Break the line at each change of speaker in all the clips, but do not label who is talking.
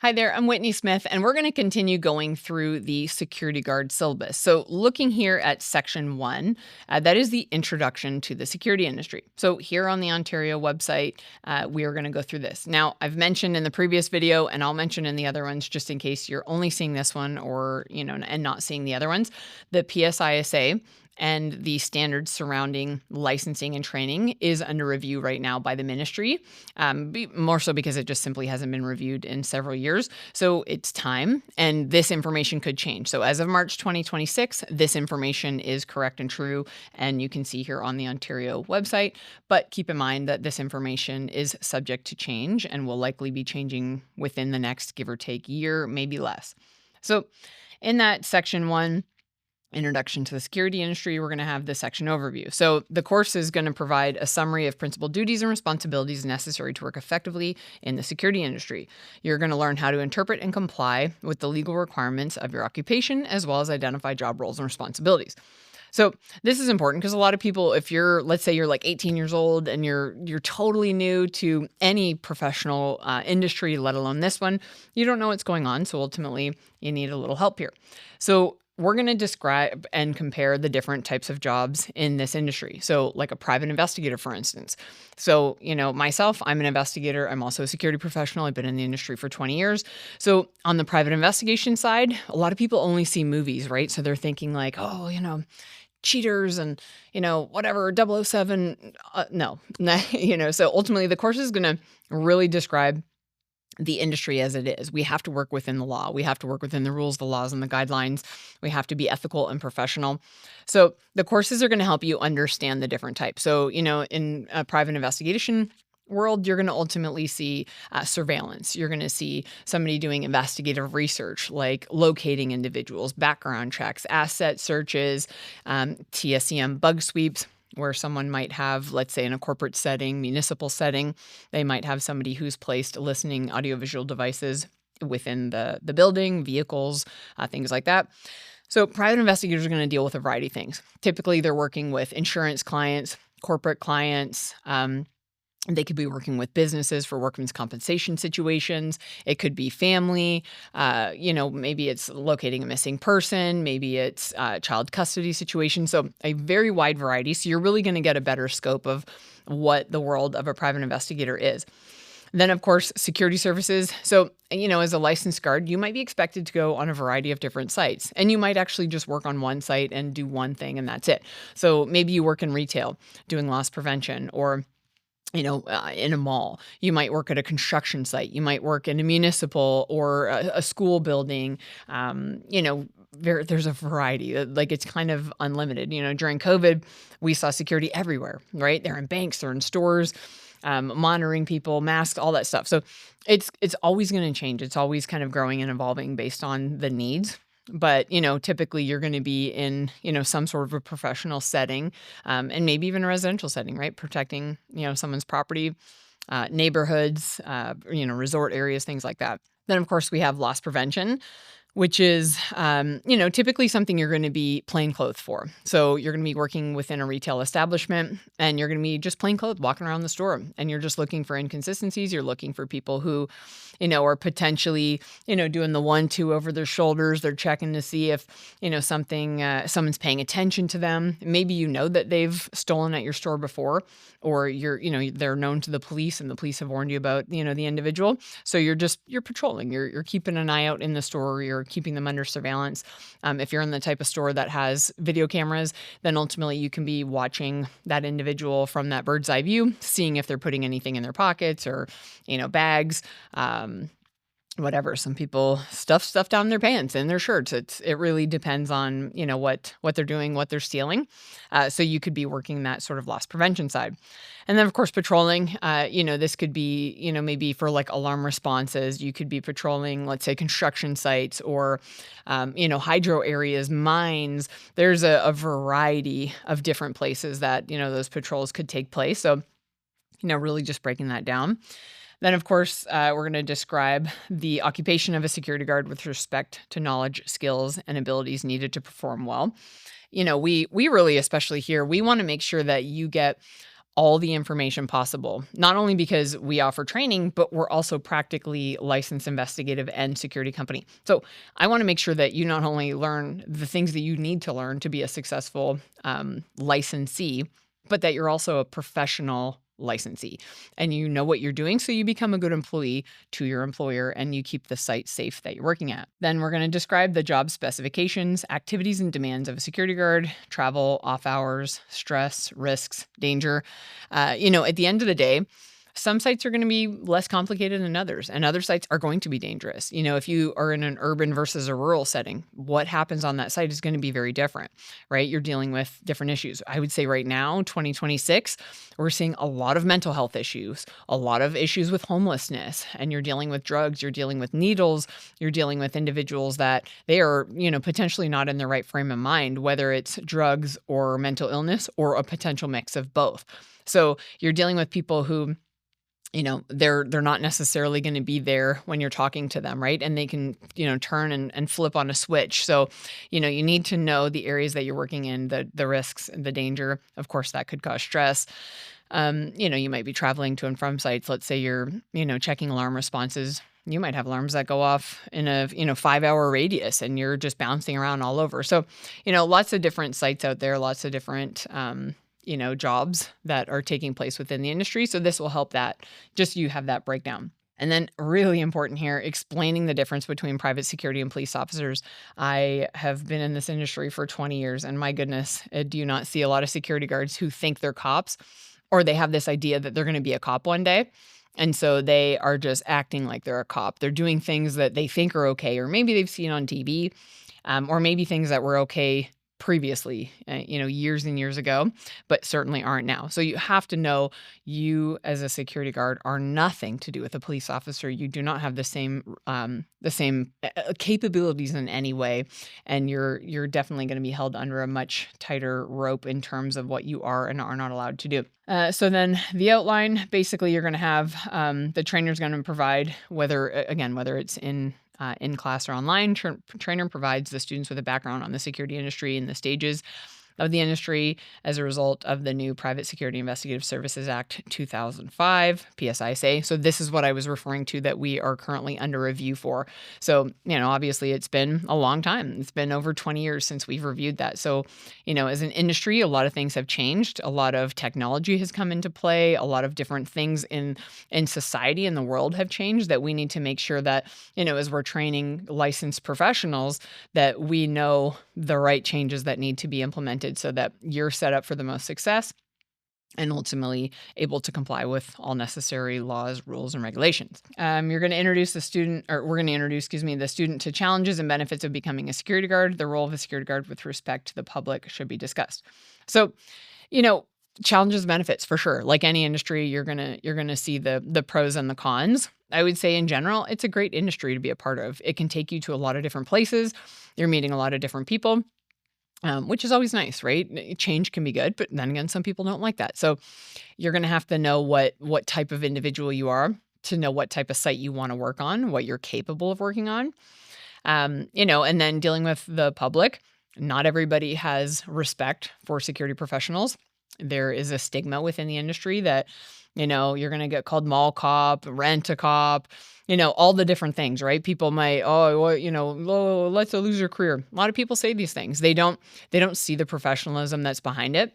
Hi there, I'm Whitney Smith, and we're going to continue going through the security guard syllabus. So, looking here at section one, that is the introduction to the security industry. So, here on the Ontario website, we are going to go through this. Now, I've mentioned in the previous video, and I'll mention in the other ones just in case you're only seeing this one or, and not seeing the other ones, the PSISA and the standards surrounding licensing and training is under review right now by the ministry, more so because it just simply hasn't been reviewed in several years. So it's time, and this information could change. So as of March 2026, this information is correct and true, and you can see here on the Ontario website. But keep in mind that this information is subject to change and will likely be changing within the next give or take year, maybe less. So in that section one, Introduction to the Security Industry, we're going to have the section overview. So the course is going to provide a summary of principal duties and responsibilities necessary to work effectively in the security industry. You're going to learn how to interpret and comply with the legal requirements of your occupation, as well as identify job roles and responsibilities. So this is important because a lot of people, if let's say you're like 18 years old and you're totally new to any professional industry, let alone this one, you don't know what's going on. So ultimately, you need a little help here. So we're going to describe and compare the different types of jobs in this industry. So like a private investigator, for instance. So, myself, I'm an investigator. I'm also a security professional. I've been in the industry for 20 years. So on the private investigation side, a lot of people only see movies, right? So they're thinking like, oh, cheaters and, whatever, 007. No, so ultimately the course is going to really describe the industry as it is. We have to work within the law. We have to work within the rules, the laws, and the guidelines. We have to be ethical and professional. So the courses are going to help you understand the different types. So, in a private investigation world, you're going to ultimately see surveillance. You're going to see somebody doing investigative research, like locating individuals, background checks, asset searches, TSCM bug sweeps, where someone might have, let's say in a corporate setting, municipal setting, they might have somebody who's placed listening audiovisual devices within the building, vehicles, things like that. So private investigators are going to deal with a variety of things. Typically, they're working with insurance clients, corporate clients. They could be working with businesses for workman's compensation situations. It could be family. Maybe it's locating a missing person. Maybe it's child custody situation. So a very wide variety. So you're really going to get a better scope of what the world of a private investigator is. Then, of course, security services. So, as a licensed guard, you might be expected to go on a variety of different sites, and you might actually just work on one site and do one thing, and that's it. So maybe you work in retail doing loss prevention, or in a mall. You might work at a construction site. You might work in a municipal or a school building. There's a variety. Like, it's kind of unlimited. During COVID, we saw security everywhere, right? They're in banks, they're in stores, monitoring people, masks, all that stuff. So it's always going to change. It's always kind of growing and evolving based on the needs. But, typically you're going to be in, some sort of a professional setting, and maybe even a residential setting, right? Protecting, someone's property, neighborhoods, resort areas, things like that. Then, of course, we have loss prevention, which is, typically something you're going to be plainclothes for. So you're going to be working within a retail establishment, and you're going to be just plainclothes walking around the store, and you're just looking for inconsistencies. You're looking for people who, are potentially, doing the 1-2 over their shoulders. They're checking to see if, someone's paying attention to them. Maybe that they've stolen at your store before, or they're known to the police, and the police have warned you about, the individual. So you're patrolling. You're keeping an eye out in the store. You're keeping them under surveillance. If you're in the type of store that has video cameras, then ultimately you can be watching that individual from that bird's eye view, seeing if they're putting anything in their pockets or, bags, whatever. Some people stuff stuff down their pants and their shirts. It really depends on, what they're doing, what they're stealing. So you could be working that sort of loss prevention side. And then, of course, patrolling, this could be, maybe for like alarm responses. You could be patrolling, let's say, construction sites or, hydro areas, mines. There's a variety of different places that, those patrols could take place. So, really just breaking that down. Then, of course, we're going to describe the occupation of a security guard with respect to knowledge, skills, and abilities needed to perform well. We really, especially here, we want to make sure that you get all the information possible, not only because we offer training, but we're also practically licensed investigative and security company. So I want to make sure that you not only learn the things that you need to learn to be a successful licensee, but that you're also a professional licensee and you know what you're doing. So you become a good employee to your employer and you keep the site safe that you're working at. Then we're going to describe the job specifications, activities and demands of a security guard, travel, off hours, stress, risks, danger. At the end of the day, some sites are going to be less complicated than others, and other sites are going to be dangerous. If you are in an urban versus a rural setting, what happens on that site is going to be very different, right? You're dealing with different issues. I would say right now, 2026, we're seeing a lot of mental health issues, a lot of issues with homelessness, and you're dealing with drugs, you're dealing with needles, you're dealing with individuals that they are, potentially not in the right frame of mind, whether it's drugs or mental illness or a potential mix of both. So you're dealing with people who they're not necessarily going to be there when you're talking to them, right? And they can, turn and flip on a switch. So, you need to know the areas that you're working in, the risks, the danger. Of course, that could cause stress. You might be traveling to and from sites. Let's say you're, checking alarm responses. You might have alarms that go off in a, 5-hour radius and you're just bouncing around all over. So, lots of different sites out there, lots of different, jobs that are taking place within the industry. So this will help that just you have that breakdown. And then really important here, explaining the difference between private security and police officers. I have been in this industry for 20 years and my goodness, I do not see a lot of security guards who think they're cops or they have this idea that they're going to be a cop one day. And so they are just acting like they're a cop. They're doing things that they think are okay, or maybe they've seen on TV, or maybe things that were okay previously, years and years ago, but certainly aren't now. So you have to know you as a security guard are nothing to do with a police officer. You do not have the same capabilities in any way, and you're definitely going to be held under a much tighter rope in terms of what you are and are not allowed to do. So then the outline, basically, you're going to have the trainer's going to provide whether it's in class or online. Trainer provides the students with a background on the security industry and the stages of the industry as a result of the new Private Security Investigative Services Act 2005, PSISA. So this is what I was referring to that we are currently under review for. So, obviously it's been a long time. It's been over 20 years since we've reviewed that. So, as an industry, a lot of things have changed. A lot of technology has come into play. A lot of different things in society and the world have changed that we need to make sure that, as we're training licensed professionals, that we know the right changes that need to be implemented so that you're set up for the most success and ultimately able to comply with all necessary laws, rules, and regulations. You're going to introduce the student to challenges and benefits of becoming a security guard. The role of a security guard with respect to the public should be discussed. So, challenges, benefits for sure. Like any industry, you're gonna see the pros and the cons. I would say in general, it's a great industry to be a part of. It can take you to a lot of different places. You're meeting a lot of different people. Which is always nice, right? Change can be good, but then again, some people don't like that. So you're going to have to know what type of individual you are to know what type of site you want to work on, what you're capable of working on. And then dealing with the public. Not everybody has respect for security professionals. There is a stigma within the industry that, you're going to get called mall cop, rent a cop, all the different things, right? People might, let's lose your career. A lot of people say these things. They don't see the professionalism that's behind it.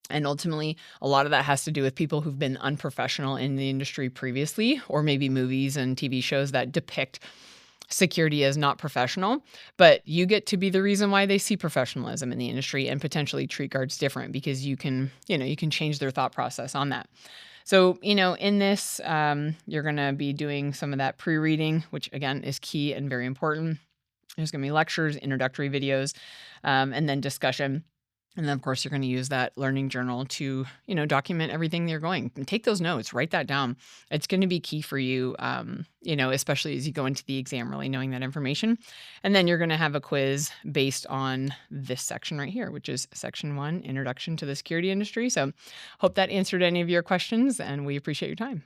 And ultimately, a lot of that has to do with people who've been unprofessional in the industry previously, or maybe movies and TV shows that depict security as not professional, but you get to be the reason why they see professionalism in the industry and potentially treat guards different because you can change their thought process on that. So, in this, you're going to be doing some of that pre-reading, which again is key and very important. There's going to be lectures, introductory videos, and then discussion. And then, of course, you're going to use that learning journal to, document everything you're going. And take those notes, write that down. It's going to be key for you, especially as you go into the exam, really knowing that information. And then you're going to have a quiz based on this section right here, which is section 1, Introduction to the Security Industry. So hope that answered any of your questions, and we appreciate your time.